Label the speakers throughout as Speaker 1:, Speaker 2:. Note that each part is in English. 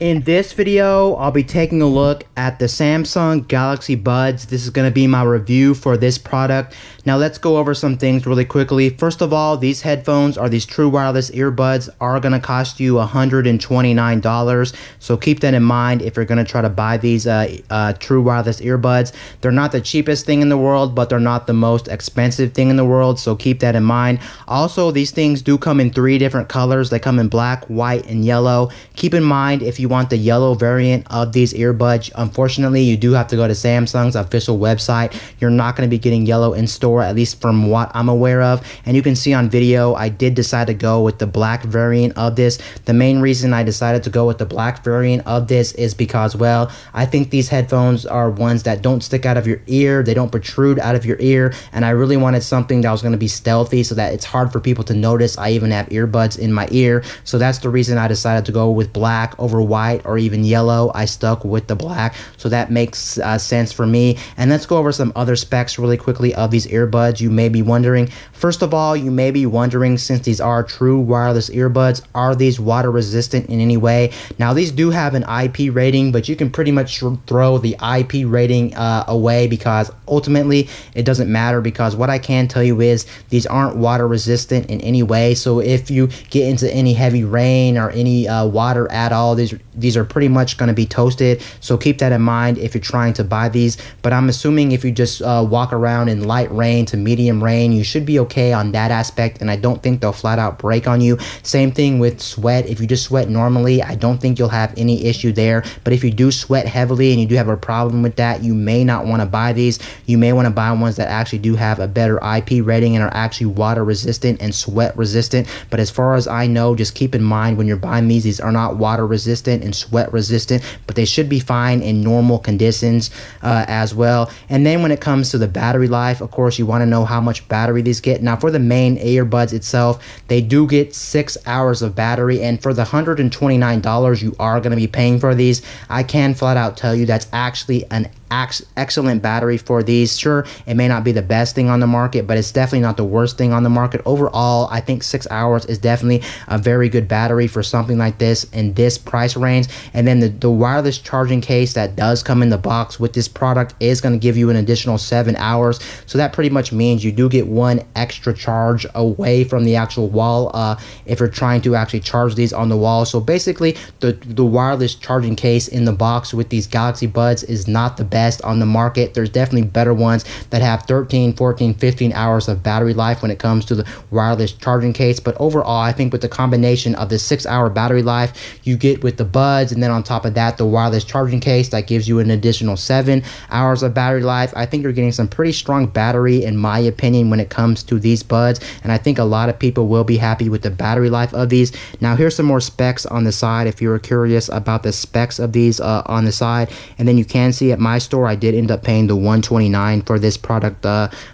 Speaker 1: In this video, I'll be taking a look at the Samsung Galaxy Buds. This is going to be my review for this product. Now let's go over some things really quickly. First of all, these headphones or these true wireless earbuds are going to cost you $129. So keep that in mind if you're going to try to buy these true wireless earbuds. They're not the cheapest thing in the world, but they're not the most expensive thing in the world. So keep that in mind. Also, these things do come in 3 different colors. They come in black, white, and yellow. Keep in mind if you want the yellow variant of these earbuds, unfortunately you do have to go to Samsung's official website. You're not going to be getting yellow in store, at least from what I'm aware of. And you can see on video I did decide to go with the black variant of this. The main reason I decided to go with the black variant of this is because, well, I think these headphones are ones that don't stick out of your ear, they don't protrude out of your ear, and I really wanted something that was going to be stealthy so that it's hard for people to notice I even have earbuds in my ear. So that's the reason I decided to go with black over white or even yellow. I stuck with the black, so that makes sense for me. And let's go over some other specs really quickly of these earbuds. You may be wondering, first of all, you may be wondering, since these are true wireless earbuds, are these water resistant in any way? Now these do have an IP rating, but you can pretty much throw the IP rating away, because ultimately it doesn't matter, because what I can tell you is these aren't water resistant in any way. So if you get into any heavy rain or any water at all, these are pretty much going to be toasted. So keep that in mind if you're trying to buy these. But I'm assuming if you just walk around in light rain to medium rain, you should be okay on that aspect, and I don't think they'll flat out break on you. Same thing with sweat. If you just sweat normally, I don't think you'll have any issue there. But if you do sweat heavily and you do have a problem with that, you may not want to buy these. You may want to buy ones that actually do have a better IP rating and are actually water resistant and sweat resistant. But as far as I know, just keep in mind when you're buying these are not water resistant and sweat resistant, but they should be fine in normal conditions as well. And then when it comes to the battery life, of course you want to know how much battery these get. Now for the main earbuds itself, they do get 6 hours of battery, and for the $129 you are going to be paying for these, I can flat out tell you that's actually an excellent battery for these. Sure, it may not be the best thing on the market, but it's definitely not the worst thing on the market. Overall, I think 6 hours is definitely a very good battery for something like this in this price range. And then the wireless charging case that does come in the box with this product is going to give you an additional 7 hours. So that pretty much means you do get 1 extra charge away from the actual wall if you're trying to actually charge these on the wall. So basically the wireless charging case in the box with these Galaxy Buds is not the best on the market. There's definitely better ones that have 13, 14, 15 hours of battery life when it comes to the wireless charging case. But overall, I think with the combination of the 6-hour battery life you get with the Buds, and then on top of that the wireless charging case that gives you an additional 7 hours of battery life, I think you're getting some pretty strong battery in my opinion when it comes to these Buds, and I think a lot of people will be happy with the battery life of these. Now here's some more specs on the side if you're curious about the specs of these on the side. And then you can see at my store I did end up paying the $129 for this product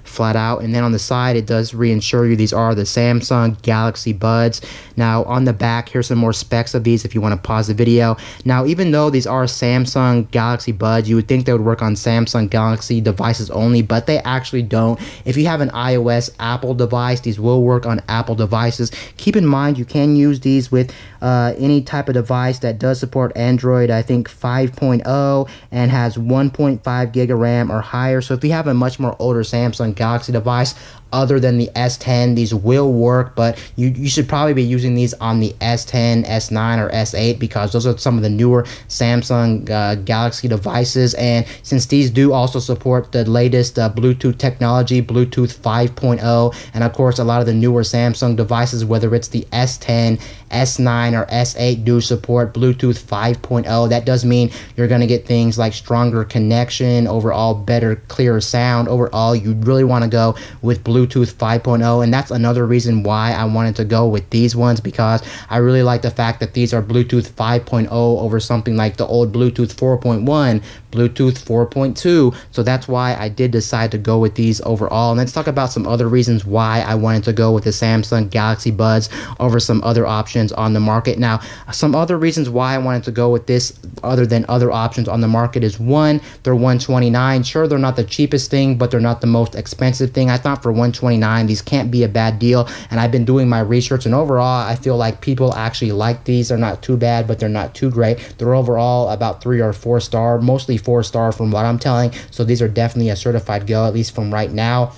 Speaker 1: flat out. And then on the side it does reinsure you these are the Samsung Galaxy Buds. Now on the back, here's some more specs of these if you want to pause the video. Now even though these are Samsung Galaxy Buds, you would think they would work on Samsung Galaxy devices only, but they actually don't. If you have an iOS Apple device, these will work on Apple devices. Keep in mind you can use these with any type of device that does support Android, I think 5.0, and has 1.5 gig of RAM or higher. So if you have a much more older Samsung Galaxy device other than the S10, these will work, but you should probably be using these on the S10, S9, or S8, because those are some of the newer Samsung Galaxy devices. And since these do also support the latest Bluetooth technology, Bluetooth 5.0, and of course a lot of the newer Samsung devices, whether it's the S10, S9, or S8, do support Bluetooth 5.0. That does mean you're going to get things like stronger connection, overall better, clearer sound. Overall, you really want to go with Bluetooth 5.0, and that's another reason why I wanted to go with these ones, because I really like the fact that these are Bluetooth 5.0 over something like the old Bluetooth 4.1, Bluetooth 4.2. So that's why I did decide to go with these overall. And let's talk about some other reasons why I wanted to go with the Samsung Galaxy Buds over some other options on the market. Now, some other reasons why I wanted to go with this other than other options on the market is, one, they're $129. Sure, they're not the cheapest thing, but they're not the most expensive thing. I thought for $129, these can't be a bad deal. And I've been doing my research, and overall, I feel like people actually like these. They're not too bad, but they're not too great. They're overall about 3 or 4 star, mostly 4 star from what I'm telling. So these are definitely a certified go, at least from right now.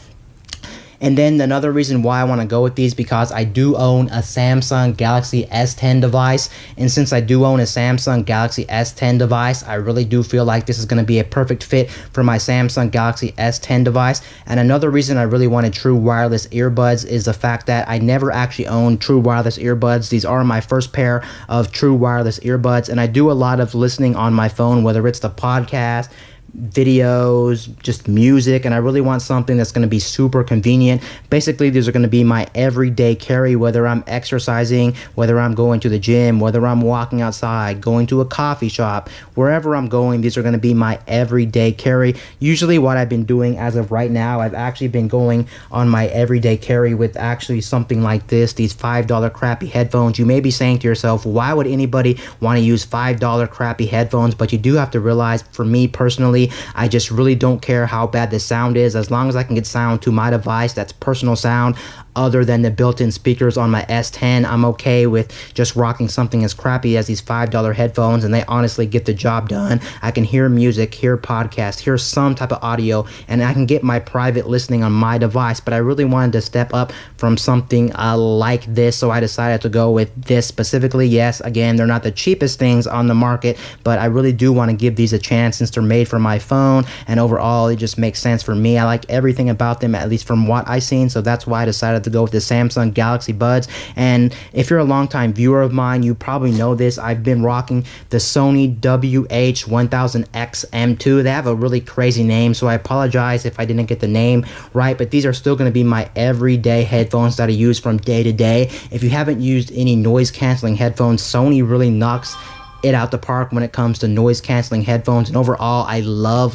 Speaker 1: And then another reason why I want to go with these, because I do own a Samsung Galaxy S10 device. And since I do own a Samsung Galaxy S10 device, I really do feel like this is going to be a perfect fit for my Samsung Galaxy S10 device. And another reason I really wanted true wireless earbuds is the fact that I never actually owned true wireless earbuds. These are my first pair of true wireless earbuds. And I do a lot of listening on my phone, whether it's the podcast, videos, just music, and I really want something that's going to be super convenient. Basically, these are going to be my everyday carry, whether I'm exercising, whether I'm going to the gym, whether I'm walking outside, going to a coffee shop, wherever I'm going, these are going to be my everyday carry. Usually what I've been doing as of right now, I've actually been going on my everyday carry with actually something like this, these $5 crappy headphones. You may be saying to yourself, why would anybody want to use $5 crappy headphones? But you do have to realize, for me personally, I just really don't care how bad the sound is. As long as I can get sound to my device that's personal sound, other than the built-in speakers on my S10, I'm okay with just rocking something as crappy as these $5 headphones, and they honestly get the job done. I can hear music, hear podcasts, hear some type of audio, and I can get my private listening on my device. But I really wanted to step up from something like this, so I decided to go with this specifically. Yes, again, they're not the cheapest things on the market, but I really do want to give these a chance since they're made for my phone, and overall it just makes sense for me. I like everything about them, at least from what I've seen, so that's why I decided to go with the Samsung Galaxy Buds. And if you're a longtime viewer of mine, you probably know this. I've been rocking the Sony WH-1000X-M2. They have a really crazy name, so I apologize if I didn't get the name right, but these are still going to be my everyday headphones that I use from day to day. If you haven't used any noise canceling headphones, Sony really knocks it out the park when it comes to noise canceling headphones. And overall, I love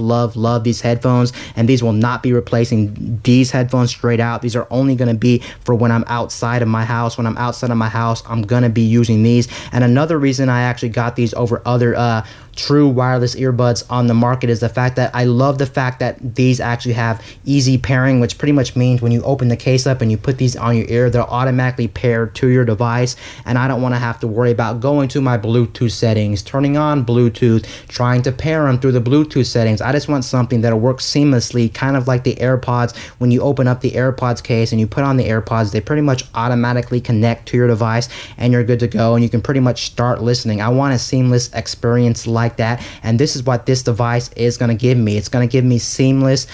Speaker 1: these headphones, and these will not be replacing these headphones straight out. These are only going to be for when I'm outside of my house. When I'm outside of my house, I'm going to be using these. And another reason I actually got these over other true wireless earbuds on the market is the fact that I love the fact that these actually have easy pairing, which pretty much means when you open the case up and you put these on your ear, they'll automatically pair to your device, and I don't want to have to worry about going to my Bluetooth settings, turning on Bluetooth, trying to pair them through the Bluetooth settings. I just want something that'll work seamlessly, kind of like the AirPods. When you open up the AirPods case and you put on the AirPods, they pretty much automatically connect to your device and you're good to go, and you can pretty much start listening. I want a seamless experience like that, and this is what this device is going to give me. It's going to give me a seamless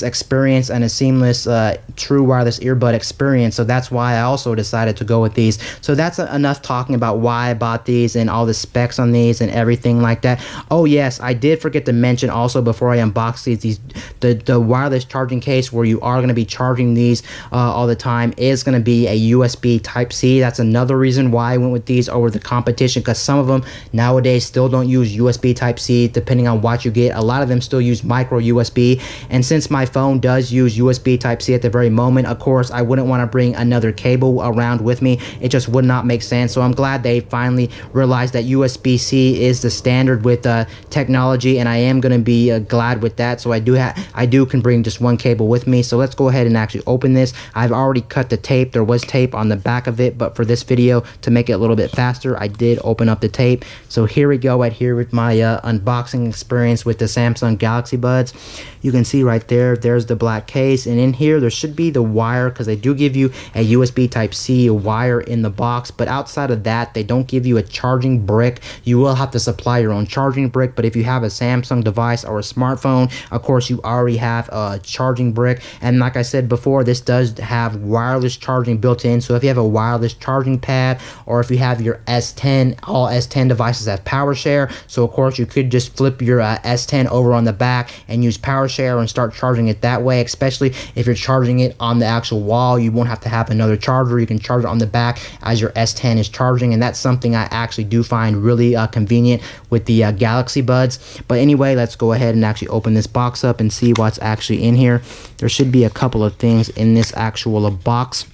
Speaker 1: experience and a seamless true wireless earbud experience. So that's why I also decided to go with these. So that's enough talking about why I bought these and all the specs on these and everything like that. Oh yes, I did forget to mention also before I unbox these the wireless charging case where you are going to be charging these all the time is going to be a USB Type-C. That's another reason why I went with these over the competition, because some of them nowadays still don't use USB Type-C depending on what you get. A lot of them still use micro USB, and since my phone does use USB Type-C at the very moment, of course I wouldn't want to bring another cable around with me. It just would not make sense. So I'm glad they finally realized that USB-C is the standard with technology, and I am going to be glad with that. So I can bring just one cable with me. So let's go ahead and actually open this. I've already cut the tape. There was tape on the back of it, but for this video, to make it a little bit faster, I did open up the tape. So here we go, right here with my unboxing experience with the Samsung Galaxy Buds. You can see right there's the black case, and in here there should be the wire, because they do give you a USB Type-C wire in the box, but outside of that they don't give you a charging brick. You will have to supply your own charging brick, but if you have a Samsung device or a smartphone, of course you already have a charging brick. And like I said before, this does have wireless charging built in, so if you have a wireless charging pad, or if you have your S10, all S10 devices have PowerShare, so of course you could just flip your S10 over on the back and use PowerShare and start charging it that way, especially if you're charging it on the actual wall. You won't have to have another charger. You can charge it on the back as your S10 is charging, and that's something I actually do find really convenient with the Galaxy Buds. But anyway, let's go ahead and actually open this box up and see what's actually in here. There should be a couple of things in this actual box.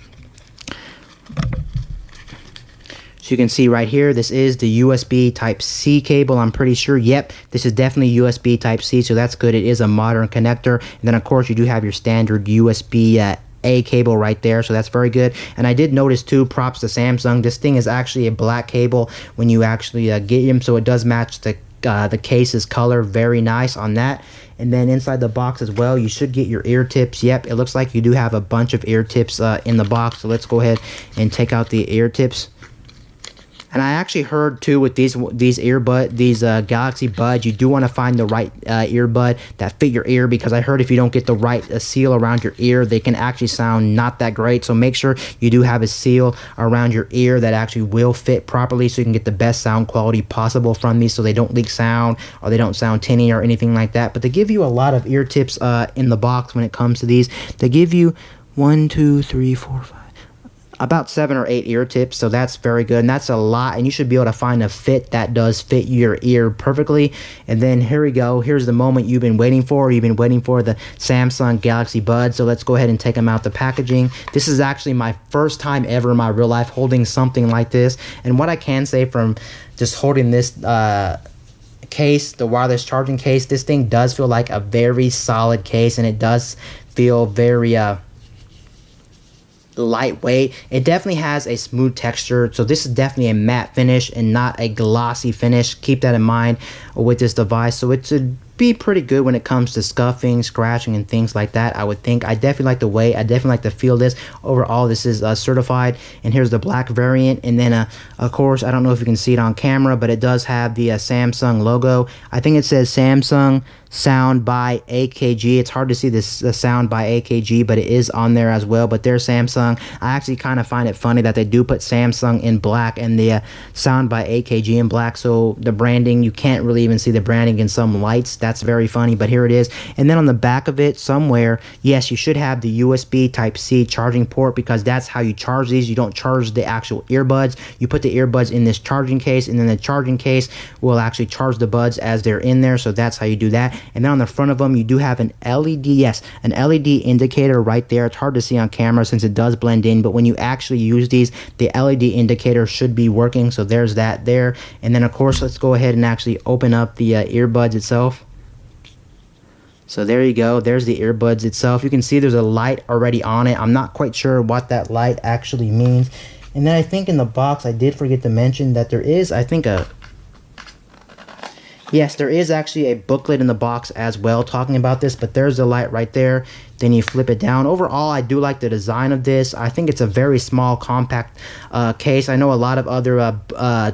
Speaker 1: So you can see right here, this is the USB Type-C cable, I'm pretty sure. Yep, this is definitely USB Type-C, so that's good. It is a modern connector. And then, of course, you do have your standard USB A cable right there, so that's very good. And I did notice too, props to Samsung, this thing is actually a black cable when you actually get him, so it does match the case's color. Very nice on that. And then inside the box as well, you should get your ear tips. Yep, it looks like you do have a bunch of ear tips in the box, so let's go ahead and take out the ear tips. And I actually heard too with these Galaxy Buds, you do want to find the right earbud that fit your ear, because I heard if you don't get the right seal around your ear, they can actually sound not that great. So make sure you do have a seal around your ear that actually will fit properly, so you can get the best sound quality possible from these, so they don't leak sound or they don't sound tinny or anything like that. But they give you a lot of ear tips in the box when it comes to these. They give you 1, 2, 3, 4, 5. About 7 or 8 ear tips, so that's very good, and that's a lot, and you should be able to find a fit that does fit your ear perfectly. And then here we go, here's the moment you've been waiting for. You've been waiting for the Samsung Galaxy Buds, so let's go ahead and take them out the packaging. This is actually my first time ever in my real life holding something like this, and what I can say from just holding this case, the wireless charging case, this thing does feel like a very solid case, and it does feel very lightweight. It definitely has a smooth texture, so this is definitely a matte finish and not a glossy finish. Keep that in mind with this device. So it should be pretty good when it comes to scuffing, scratching, and things like that, I would think. I definitely like the weight. I definitely like to feel this. Overall, this is certified, and here's the black variant. And then of course, I don't know if you can see it on camera, but it does have the Samsung logo. I think it says Samsung Sound by AKG. It's hard to see this Sound by AKG, but it is on there as well. But there's Samsung. I actually kind of find it funny that they do put Samsung in black and the Sound by AKG in black, so the branding, you can't really even see the branding in some lights. That's very funny, but here it is. And then on the back of it somewhere, yes, you should have the USB Type-C charging port, because that's how you charge these. You don't charge the actual earbuds. You put the earbuds in this charging case, and then the charging case will actually charge the buds as they're in there, so that's how you do that. And then on the front of them, you do have an LED, yes, an LED indicator right there. It's hard to see on camera since it does blend in, but when you actually use these, the LED indicator should be working, so there's that there. And then of course, let's go ahead and actually open up the earbuds itself. So there you go, there's the earbuds itself. You can see there's a light already on it. I'm not quite sure what that light actually means. And then I think in the box, I did forget to mention that there is, I think, yes, there is actually a booklet in the box as well talking about this, but there's the light right there. Then you flip it down. Overall, I do like the design of this. I think it's a very small, compact case. I know a lot of other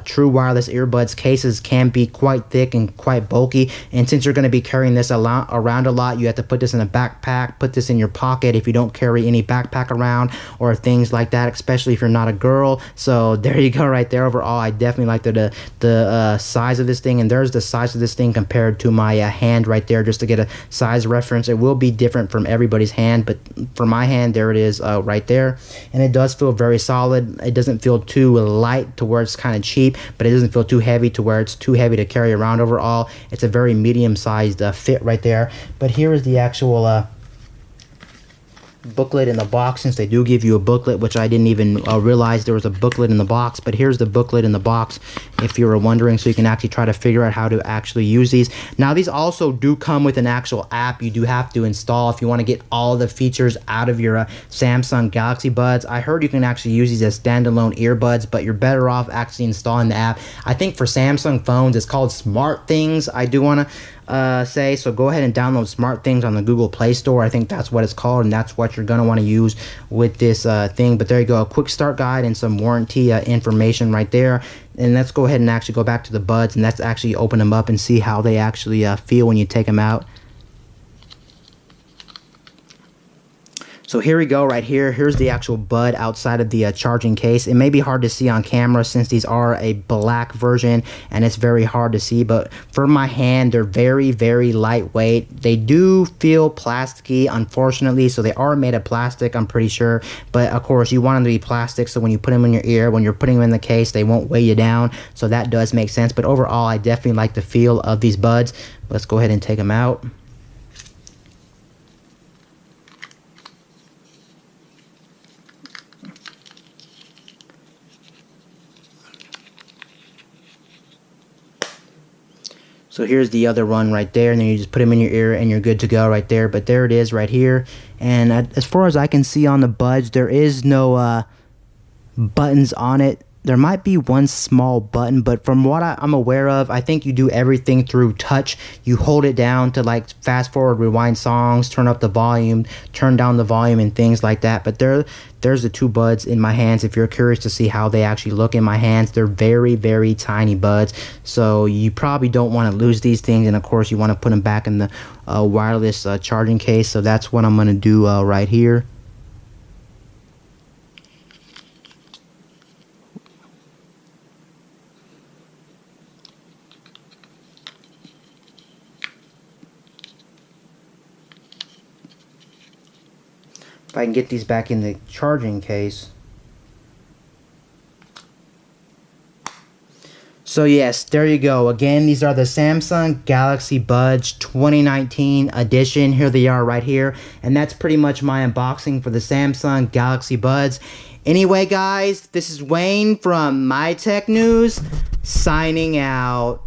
Speaker 1: true wireless earbuds cases can be quite thick and quite bulky, and since you're going to be carrying this around a lot, you have to put this in a backpack, put this in your pocket if you don't carry any backpack around or things like that, especially if you're not a girl. So there you go right there. Overall, I definitely like the size of this thing, and there's the size of this thing compared to my hand right there, just to get a size reference. It will be different from everybody's hand, but for my hand, there it is right there. And it does feel very solid. It doesn't feel too light to where it's kind of cheap, but it doesn't feel too heavy to where it's too heavy to carry around. Overall, it's a very medium-sized fit right there. But here is the actual booklet in the box, since they do give you a booklet, which I didn't even realize there was a booklet in the box. But here's the booklet in the box if you were wondering, so you can actually try to figure out how to actually use these. Now these also do come with an actual app you do have to install if you want to get all the features out of your Samsung Galaxy Buds. I heard you can actually use these as standalone earbuds, but you're better off actually installing the app. I think for Samsung phones it's called SmartThings, I do want to say. So go ahead and download SmartThings on the Google Play Store. I think that's what it's called, and that's what you're going to want to use with this thing. But there you go, a quick start guide and some warranty information right there. And let's go ahead and actually go back to the buds, and let's actually open them up and see how they actually feel when you take them out. So here we go right here. Here's the actual bud outside of the charging case. It may be hard to see on camera since these are a black version and it's very hard to see, but for my hand, they're very, very lightweight. They do feel plasticky, unfortunately, so they are made of plastic, I'm pretty sure, but of course you want them to be plastic so when you put them in your ear, when you're putting them in the case, they won't weigh you down, so that does make sense. But overall, I definitely like the feel of these buds. Let's go ahead and take them out. So here's the other one right there, and then you just put them in your ear and you're good to go right there. But there it is right here. And as far as I can see on the buds, there is no buttons on it. There might be one small button, but from what I'm aware of, I think you do everything through touch. You hold it down to like fast forward, rewind songs, turn up the volume, turn down the volume, and things like that. But there's the two buds in my hands. If you're curious to see how they actually look in my hands, they're very, very tiny buds. So you probably don't want to lose these things. And of course, you want to put them back in the wireless charging case. So that's what I'm going to do right here. If I can get these back in the charging case. So yes, there you go. Again, these are the Samsung Galaxy Buds 2019 edition. Here they are right here. And that's pretty much my unboxing for the Samsung Galaxy Buds. Anyway, guys, this is Wayne from My Tech News, signing out.